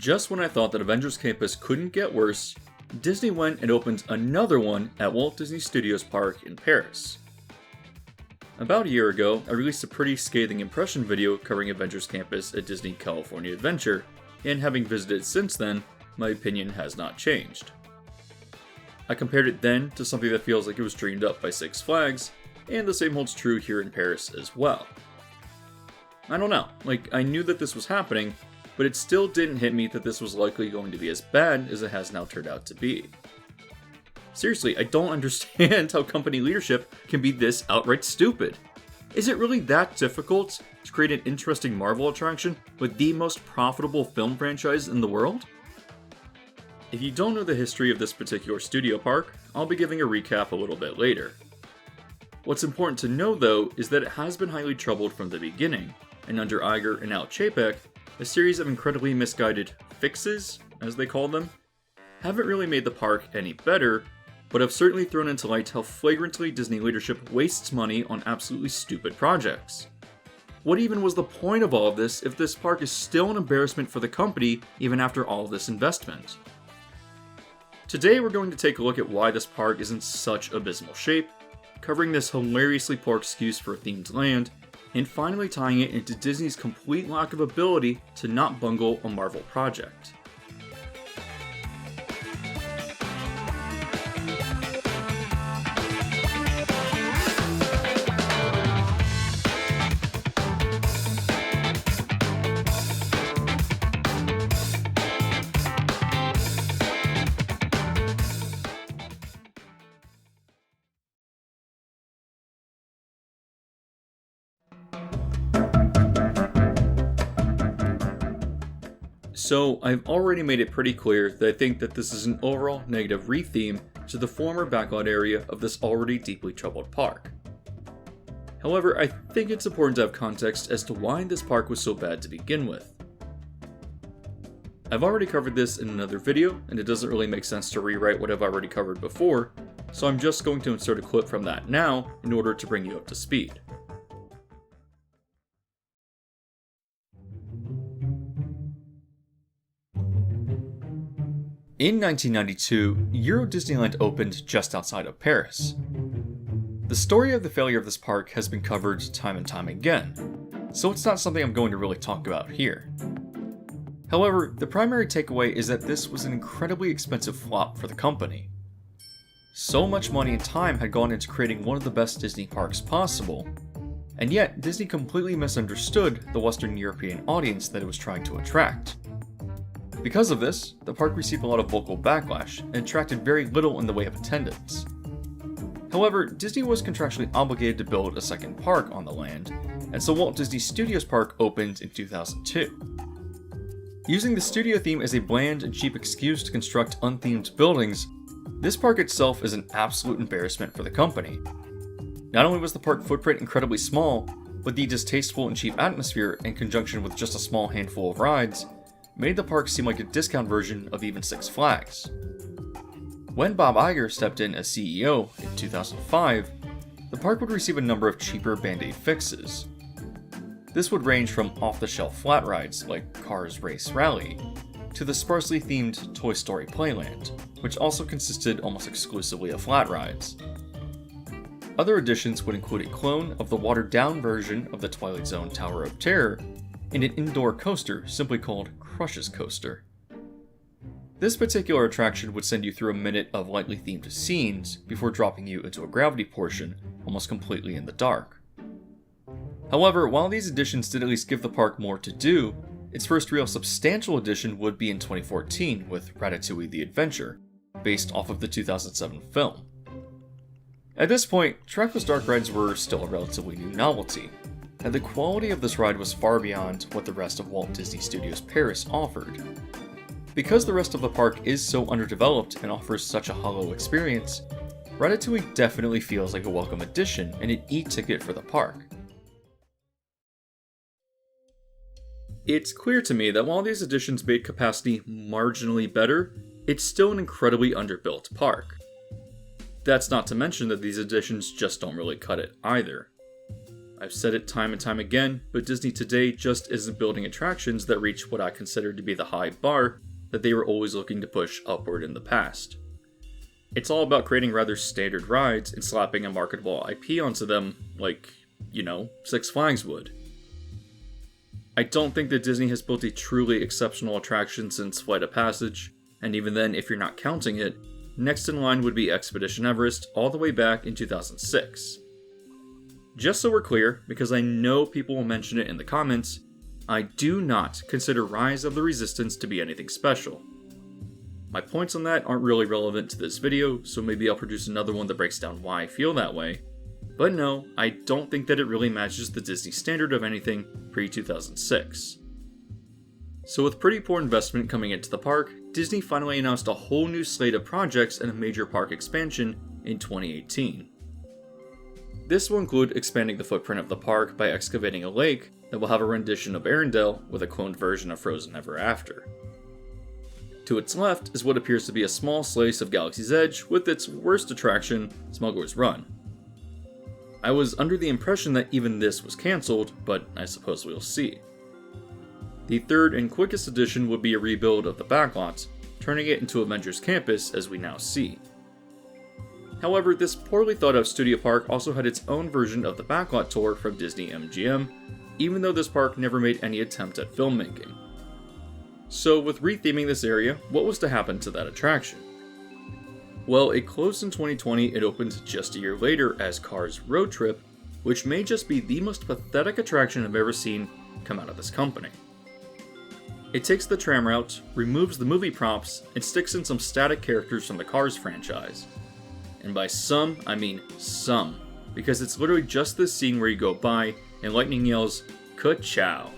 Just when I thought that Avengers Campus couldn't get worse, Disney went and opened another one at Walt Disney Studios Park in Paris. About a year ago, I released a pretty scathing impression video covering Avengers Campus at Disney California Adventure, and having visited since then, my opinion has not changed. I compared it then to something that feels like it was dreamed up by Six Flags, and the same holds true here in Paris as well. I don't know, I knew that this was happening, but it still didn't hit me that this was likely going to be as bad as it has now turned out to be. Seriously, I don't understand how company leadership can be this outright stupid. Is it really that difficult to create an interesting Marvel attraction with the most profitable film franchise in the world? If you don't know the history of this particular studio park, I'll be giving a recap a little bit later. What's important to know though is that it has been highly troubled from the beginning, and under Iger and Al Chapek, a series of incredibly misguided fixes, as they call them, haven't really made the park any better, but have certainly thrown into light how flagrantly Disney leadership wastes money on absolutely stupid projects. What even was the point of all of this if this park is still an embarrassment for the company even after all of this investment? Today we're going to take a look at why this park is in such abysmal shape, covering this hilariously poor excuse for a themed land, and finally tying it into Disney's complete lack of ability to not bungle a Marvel project. So, I've already made it pretty clear that I think that this is an overall negative re-theme to the former backlot area of this already deeply troubled park. However, I think it's important to have context as to why this park was so bad to begin with. I've already covered this in another video, and it doesn't really make sense to rewrite what I've already covered before, so I'm just going to insert a clip from that now in order to bring you up to speed. In 1992, Euro Disneyland opened just outside of Paris. The story of the failure of this park has been covered time and time again, so it's not something I'm going to really talk about here. However, the primary takeaway is that this was an incredibly expensive flop for the company. So much money and time had gone into creating one of the best Disney parks possible, and yet Disney completely misunderstood the Western European audience that it was trying to attract. Because of this, the park received a lot of vocal backlash and attracted very little in the way of attendance. However, Disney was contractually obligated to build a second park on the land, and so Walt Disney Studios Park opened in 2002. Using the studio theme as a bland and cheap excuse to construct unthemed buildings, this park itself is an absolute embarrassment for the company. Not only was the park footprint incredibly small, but the distasteful and cheap atmosphere in conjunction with just a small handful of rides made the park seem like a discount version of even Six Flags. When Bob Iger stepped in as CEO in 2005, the park would receive a number of cheaper Band-Aid fixes. This would range from off-the-shelf flat rides like Cars Race Rally, to the sparsely themed Toy Story Playland, which also consisted almost exclusively of flat rides. Other additions would include a clone of the watered-down version of the Twilight Zone Tower of Terror, and an indoor coaster simply called Crush's Coaster. This particular attraction would send you through a minute of lightly themed scenes before dropping you into a gravity portion, almost completely in the dark. However, while these additions did at least give the park more to do, its first real substantial addition would be in 2014 with Ratatouille the Adventure, based off of the 2007 film. At this point, trackless dark rides were still a relatively new novelty, and the quality of this ride was far beyond what the rest of Walt Disney Studios Paris offered. Because the rest of the park is so underdeveloped and offers such a hollow experience, Ratatouille definitely feels like a welcome addition and an e-ticket for the park. It's clear to me that while these additions made capacity marginally better, it's still an incredibly underbuilt park. That's not to mention that these additions just don't really cut it either. I've said it time and time again, but Disney today just isn't building attractions that reach what I consider to be the high bar that they were always looking to push upward in the past. It's all about creating rather standard rides and slapping a marketable IP onto them like, Six Flags would. I don't think that Disney has built a truly exceptional attraction since Flight of Passage, and even then, if you're not counting it, next in line would be Expedition Everest all the way back in 2006. Just so we're clear, because I know people will mention it in the comments, I do not consider Rise of the Resistance to be anything special. My points on that aren't really relevant to this video, so maybe I'll produce another one that breaks down why I feel that way. But no, I don't think that it really matches the Disney standard of anything pre-2006. So with pretty poor investment coming into the park, Disney finally announced a whole new slate of projects and a major park expansion in 2018. This will include expanding the footprint of the park by excavating a lake that will have a rendition of Arendelle with a cloned version of Frozen Ever After. To its left is what appears to be a small slice of Galaxy's Edge with its worst attraction, Smuggler's Run. I was under the impression that even this was cancelled, but I suppose we'll see. The third and quickest addition would be a rebuild of the backlot, turning it into Avengers Campus as we now see. However, this poorly thought out studio park also had its own version of the backlot tour from Disney MGM, even though this park never made any attempt at filmmaking. So with retheming this area, what was to happen to that attraction? Well, it closed in 2020, it opened just a year later as Cars Road Trip, which may just be the most pathetic attraction I've ever seen come out of this company. It takes the tram route, removes the movie props, and sticks in some static characters from the Cars franchise. And by some, I mean some, because it's literally just this scene where you go by and Lightning yells, "Ka-chow."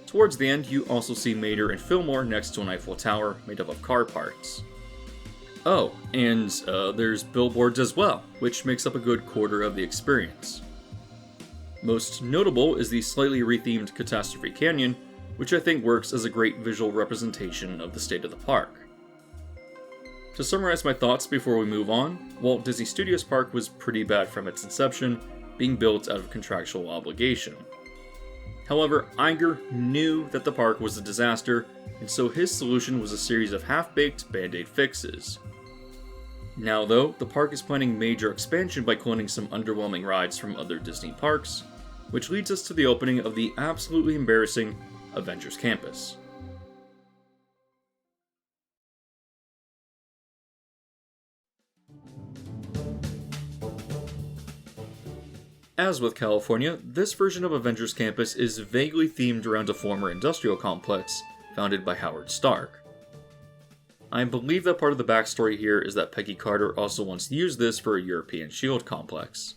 Towards the end, you also see Mater and Fillmore next to an Eiffel Tower made up of car parts. Oh, and there's billboards as well, which makes up a good quarter of the experience. Most notable is the slightly rethemed Catastrophe Canyon, which I think works as a great visual representation of the state of the park. To summarize my thoughts before we move on, Walt Disney Studios Park was pretty bad from its inception, being built out of contractual obligation. However, Iger knew that the park was a disaster, and so his solution was a series of half-baked band-aid fixes. Now though, the park is planning major expansion by cloning some underwhelming rides from other Disney parks, which leads us to the opening of the absolutely embarrassing Avengers Campus. As with California, this version of Avengers Campus is vaguely themed around a former industrial complex founded by Howard Stark. I believe that part of the backstory here is that Peggy Carter also once used this for a European shield complex.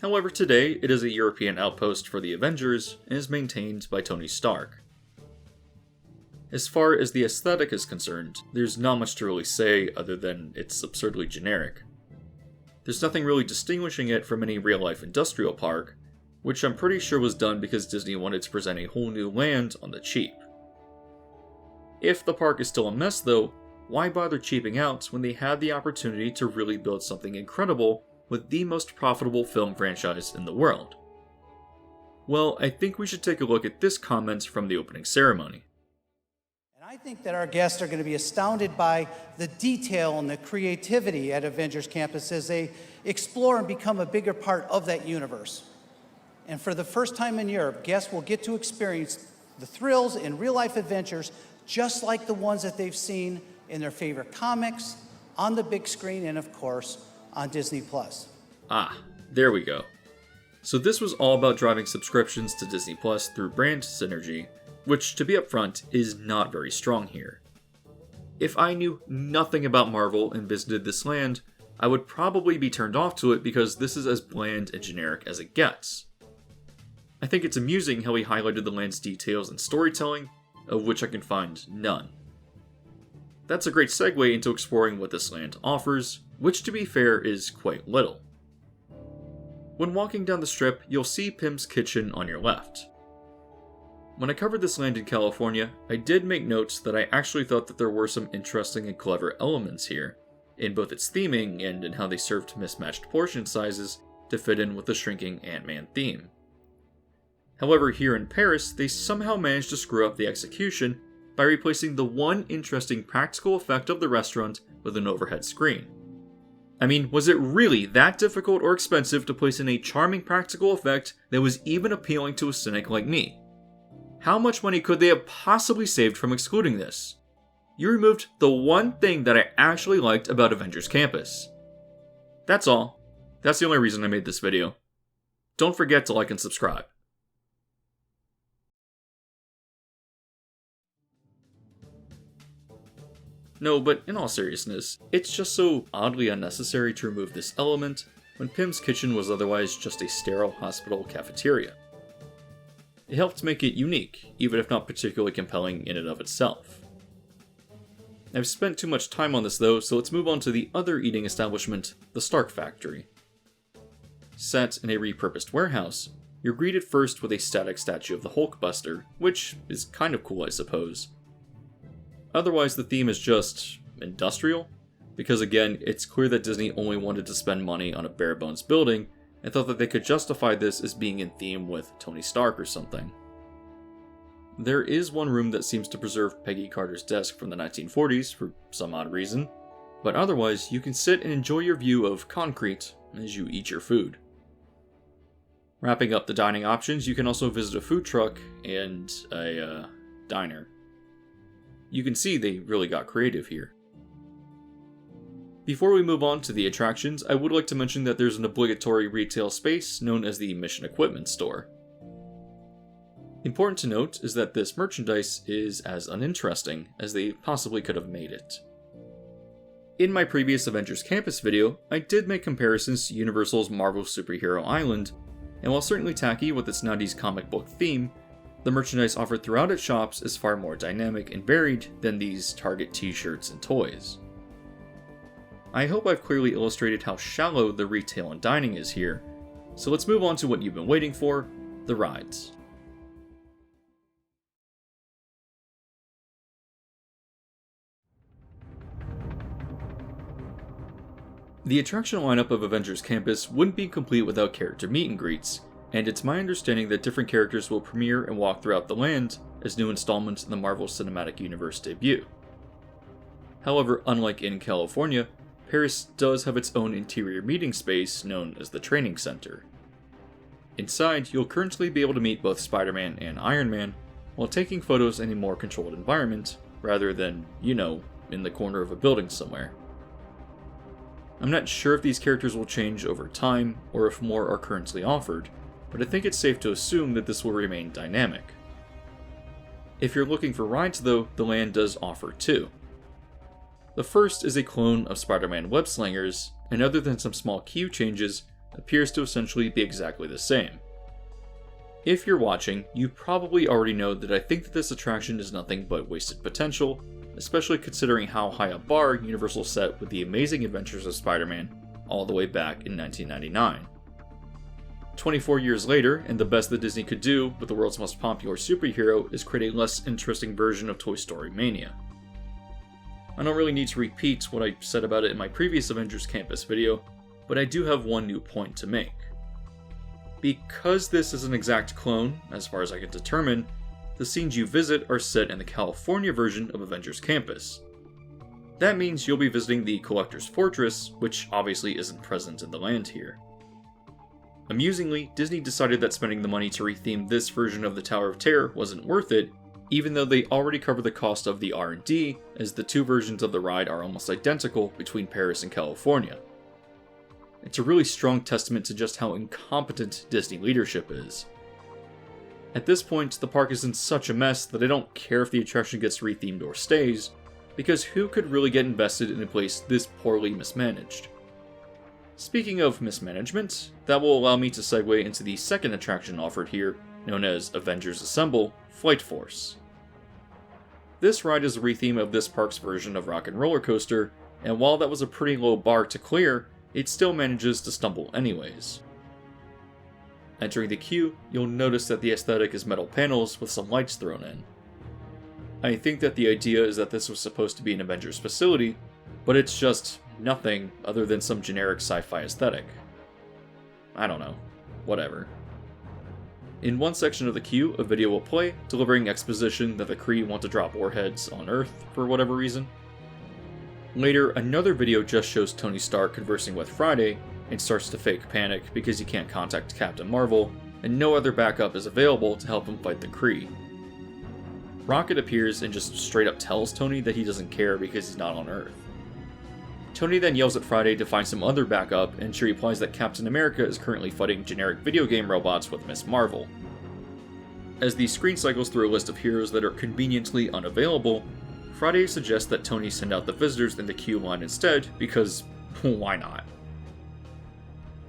However, today it is a European outpost for the Avengers and is maintained by Tony Stark. As far as the aesthetic is concerned, there's not much to really say other than it's absurdly generic. There's nothing really distinguishing it from any real-life industrial park, which I'm pretty sure was done because Disney wanted to present a whole new land on the cheap. If the park is still a mess though, why bother cheaping out when they had the opportunity to really build something incredible with the most profitable film franchise in the world? Well, I think we should take a look at this comment from the opening ceremony. I think that our guests are going to be astounded by the detail and the creativity at Avengers Campus as they explore and become a bigger part of that universe. And for the first time in Europe, guests will get to experience the thrills and real-life adventures just like the ones that they've seen in their favorite comics, on the big screen, and of course, on Disney+. Ah, there we go. So this was all about driving subscriptions to Disney Plus through brand synergy, which, to be upfront, is not very strong here. If I knew nothing about Marvel and visited this land, I would probably be turned off to it because this is as bland and generic as it gets. I think it's amusing how he highlighted the land's details and storytelling, of which I can find none. That's a great segue into exploring what this land offers, which to be fair is quite little. When walking down the strip, you'll see Pym's Kitchen on your left. When I covered this land in California, I did make notes that I actually thought that there were some interesting and clever elements here, in both its theming and in how they served mismatched portion sizes to fit in with the shrinking Ant-Man theme. However, here in Paris, they somehow managed to screw up the execution by replacing the one interesting practical effect of the restaurant with an overhead screen. I mean, was it really that difficult or expensive to place in a charming practical effect that was even appealing to a cynic like me? How much money could they have possibly saved from excluding this? You removed the one thing that I actually liked about Avengers Campus. That's all. That's the only reason I made this video. Don't forget to like and subscribe. No, but in all seriousness, it's just so oddly unnecessary to remove this element when Pym's kitchen was otherwise just a sterile hospital cafeteria. It helped make it unique, even if not particularly compelling in and of itself. I've spent too much time on this though, so let's move on to the other eating establishment, the Stark Factory. Set in a repurposed warehouse, you're greeted first with a static statue of the Hulkbuster, which is kind of cool I suppose. Otherwise, the theme is just industrial, because again, it's clear that Disney only wanted to spend money on a bare-bones building, and thought that they could justify this as being in theme with Tony Stark or something. There is one room that seems to preserve Peggy Carter's desk from the 1940s for some odd reason, but otherwise you can sit and enjoy your view of concrete as you eat your food. Wrapping up the dining options, you can also visit a food truck and a diner. You can see they really got creative here. Before we move on to the attractions, I would like to mention that there's an obligatory retail space known as the Mission Equipment Store. Important to note is that this merchandise is as uninteresting as they possibly could have made it. In my previous Avengers Campus video, I did make comparisons to Universal's Marvel Superhero Island, and while certainly tacky with its 90s comic book theme, the merchandise offered throughout its shops is far more dynamic and varied than these Target t-shirts and toys. I hope I've clearly illustrated how shallow the retail and dining is here, so let's move on to what you've been waiting for, the rides. The attraction lineup of Avengers Campus wouldn't be complete without character meet and greets, and it's my understanding that different characters will premiere and walk throughout the land as new installments in the Marvel Cinematic Universe debut. However, unlike in California, Paris does have its own interior meeting space known as the Training Center. Inside, you'll currently be able to meet both Spider-Man and Iron Man while taking photos in a more controlled environment, rather than, in the corner of a building somewhere. I'm not sure if these characters will change over time, or if more are currently offered, but I think it's safe to assume that this will remain dynamic. If you're looking for rides though, the land does offer two. The first is a clone of Spider-Man Web Slingers, and other than some small queue changes, appears to essentially be exactly the same. If you're watching, you probably already know that I think that this attraction is nothing but wasted potential, especially considering how high a bar Universal set with the Amazing Adventures of Spider-Man all the way back in 1999. 24 years later, and the best that Disney could do with the world's most popular superhero is create a less interesting version of Toy Story Mania. I don't really need to repeat what I said about it in my previous Avengers Campus video, but I do have one new point to make. Because this is an exact clone, as far as I can determine, the scenes you visit are set in the California version of Avengers Campus. That means you'll be visiting the Collector's Fortress, which obviously isn't present in the land here. Amusingly, Disney decided that spending the money to retheme this version of the Tower of Terror wasn't worth it, even though they already covered the cost of the R&D, as the two versions of the ride are almost identical between Paris and California. It's a really strong testament to just how incompetent Disney leadership is. At this point, the park is in such a mess that I don't care if the attraction gets rethemed or stays, because who could really get invested in a place this poorly mismanaged? Speaking of mismanagement, that will allow me to segue into the second attraction offered here, known as Avengers Assemble, Flight Force. This ride is a retheme of this park's version of Rock and Roller Coaster, and while that was a pretty low bar to clear, it still manages to stumble anyways. Entering the queue, you'll notice that the aesthetic is metal panels with some lights thrown in. I think that the idea is that this was supposed to be an Avengers facility, but it's just nothing other than some generic sci-fi aesthetic. I don't know. Whatever. In one section of the queue, a video will play, delivering exposition that the Kree want to drop warheads on Earth for whatever reason. Later, another video just shows Tony Stark conversing with Friday, and starts to fake panic because he can't contact Captain Marvel, and no other backup is available to help him fight the Kree. Rocket appears and just straight up tells Tony that he doesn't care because he's not on Earth. Tony then yells at Friday to find some other backup, and she replies that Captain America is currently fighting generic video game robots with Miss Marvel. As the screen cycles through a list of heroes that are conveniently unavailable, Friday suggests that Tony send out the visitors in the queue line instead, because why not?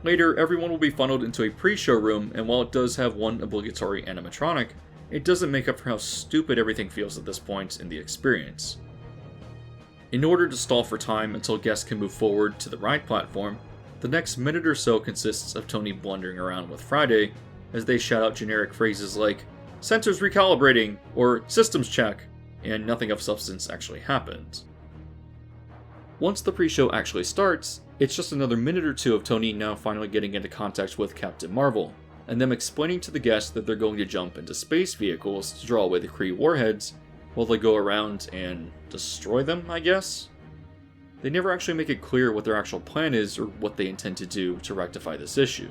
Later, everyone will be funneled into a pre-show room, and while it does have one obligatory animatronic, it doesn't make up for how stupid everything feels at this point in the experience. In order to stall for time until guests can move forward to the ride platform, the next minute or so consists of Tony blundering around with Friday as they shout out generic phrases like, "Sensors recalibrating," or "Systems check," and nothing of substance actually happens. Once the pre-show actually starts, it's just another minute or two of Tony now finally getting into contact with Captain Marvel, and them explaining to the guests that they're going to jump into space vehicles to draw away the Kree warheads, while they go around and destroy them, I guess? They never actually make it clear what their actual plan is or what they intend to do to rectify this issue.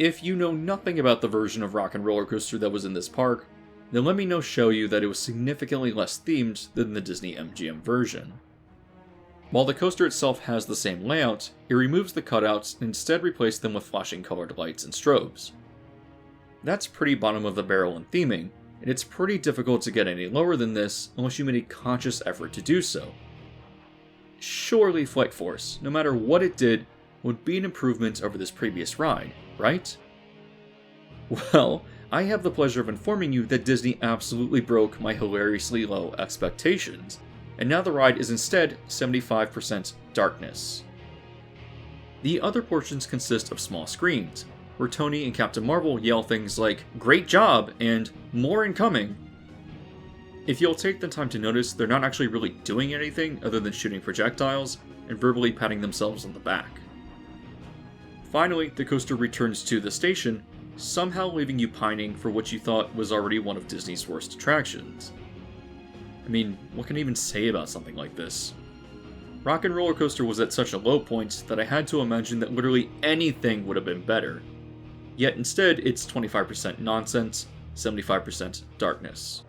If you know nothing about the version of Rock and Roller Coaster that was in this park, then let me show you that it was significantly less themed than the Disney MGM version. While the coaster itself has the same layout, it removes the cutouts and instead replaces them with flashing colored lights and strobes. That's pretty bottom of the barrel in theming, and it's pretty difficult to get any lower than this unless you made a conscious effort to do so. Surely Flight Force, no matter what it did, would be an improvement over this previous ride, right? Well, I have the pleasure of informing you that Disney absolutely broke my hilariously low expectations, and now the ride is instead 75% darkness. The other portions consist of small screens, where Tony and Captain Marvel yell things like, "Great job!" and "More incoming!" If you'll take the time to notice, they're not actually really doing anything other than shooting projectiles and verbally patting themselves on the back. Finally, the coaster returns to the station, somehow leaving you pining for what you thought was already one of Disney's worst attractions. I mean, what can I even say about something like this? Rock and Roller Coaster was at such a low point that I had to imagine that literally anything would have been better. Yet instead, it's 25% nonsense, 75% darkness.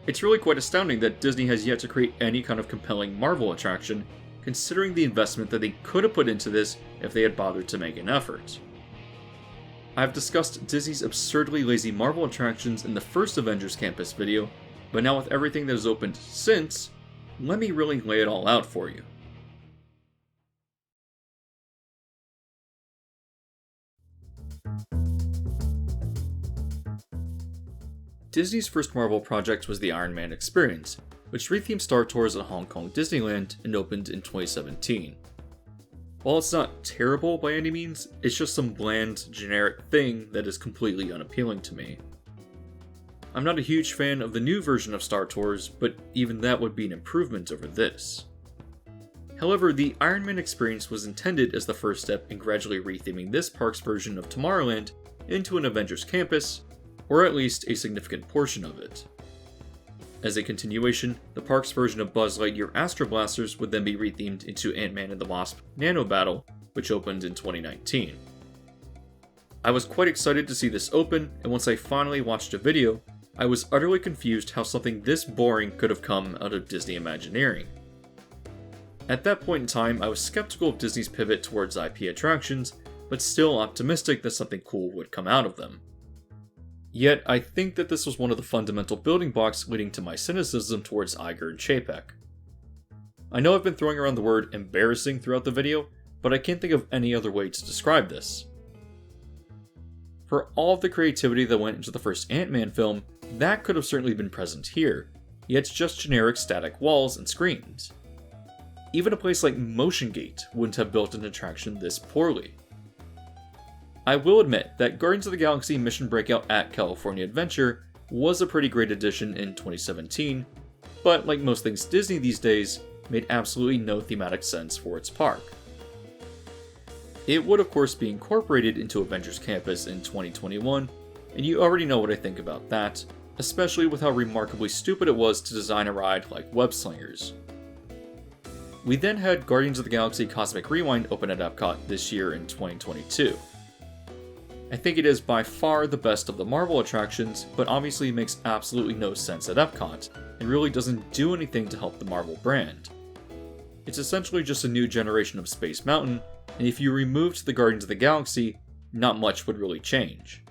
It's really quite astounding that Disney has yet to create any kind of compelling Marvel attraction, considering the investment that they could have put into this if they had bothered to make an effort. I've discussed Disney's absurdly lazy Marvel attractions in the first Avengers Campus video, but now with everything that has opened since, let me really lay it all out for you. Disney's first Marvel project was the Iron Man Experience, which rethemed Star Tours at Hong Kong Disneyland and opened in 2017. While it's not terrible by any means, it's just some bland, generic thing that is completely unappealing to me. I'm not a huge fan of the new version of Star Tours, but even that would be an improvement over this. However, the Iron Man Experience was intended as the first step in gradually retheming this park's version of Tomorrowland into an Avengers Campus, or at least a significant portion of it. As a continuation, the park's version of Buzz Lightyear Astro Blasters would then be rethemed into Ant-Man and the Wasp Nano Battle, which opened in 2019. I was quite excited to see this open, and once I finally watched a video, I was utterly confused how something this boring could have come out of Disney Imagineering. At that point in time, I was skeptical of Disney's pivot towards IP attractions, but still optimistic that something cool would come out of them. Yet, I think that this was one of the fundamental building blocks leading to my cynicism towards Iger and Chapek. I know I've been throwing around the word embarrassing throughout the video, but I can't think of any other way to describe this. For all of the creativity that went into the first Ant-Man film, that could have certainly been present here, yet it's just generic static walls and screens. Even a place like Motion Gate wouldn't have built an attraction this poorly. I will admit that Guardians of the Galaxy Mission Breakout at California Adventure was a pretty great addition in 2017, but like most things Disney these days, made absolutely no thematic sense for its park. It would of course be incorporated into Avengers Campus in 2021, and you already know what I think about that, especially with how remarkably stupid it was to design a ride like Web Slingers. We then had Guardians of the Galaxy Cosmic Rewind open at Epcot this year in 2022. I think it is by far the best of the Marvel attractions, but obviously makes absolutely no sense at Epcot, and really doesn't do anything to help the Marvel brand. It's essentially just a new generation of Space Mountain, and if you removed the Guardians of the Galaxy, not much would really change.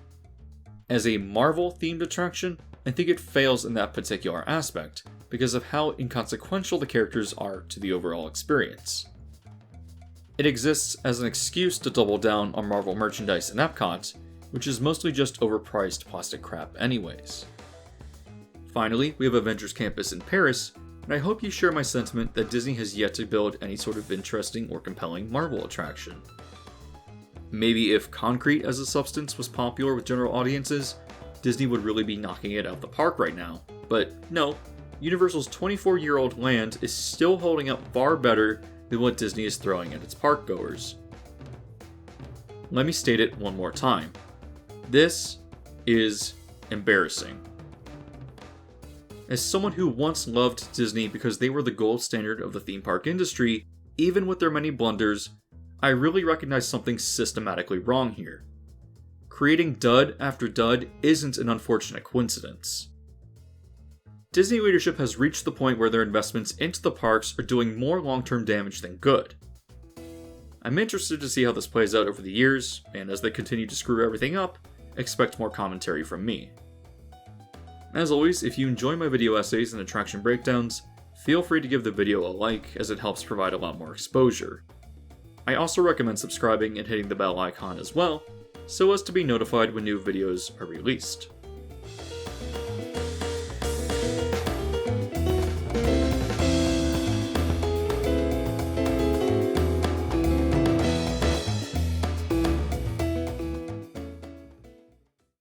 As a Marvel-themed attraction, I think it fails in that particular aspect, because of how inconsequential the characters are to the overall experience. It exists as an excuse to double down on Marvel merchandise in Epcot, which is mostly just overpriced plastic crap anyways. Finally, we have Avengers Campus in Paris, and I hope you share my sentiment that Disney has yet to build any sort of interesting or compelling Marvel attraction. Maybe if concrete as a substance was popular with general audiences, Disney would really be knocking it out of the park right now, but no, Universal's 24-year-old land is still holding up far better than what Disney is throwing at its park goers. Let me state it one more time. This is embarrassing. As someone who once loved Disney because they were the gold standard of the theme park industry, even with their many blunders, I really recognize something systematically wrong here. Creating dud after dud isn't an unfortunate coincidence. Disney leadership has reached the point where their investments into the parks are doing more long-term damage than good. I'm interested to see how this plays out over the years, and as they continue to screw everything up, expect more commentary from me. As always, if you enjoy my video essays and attraction breakdowns, feel free to give the video a like, as it helps provide a lot more exposure. I also recommend subscribing and hitting the bell icon as well, so as to be notified when new videos are released.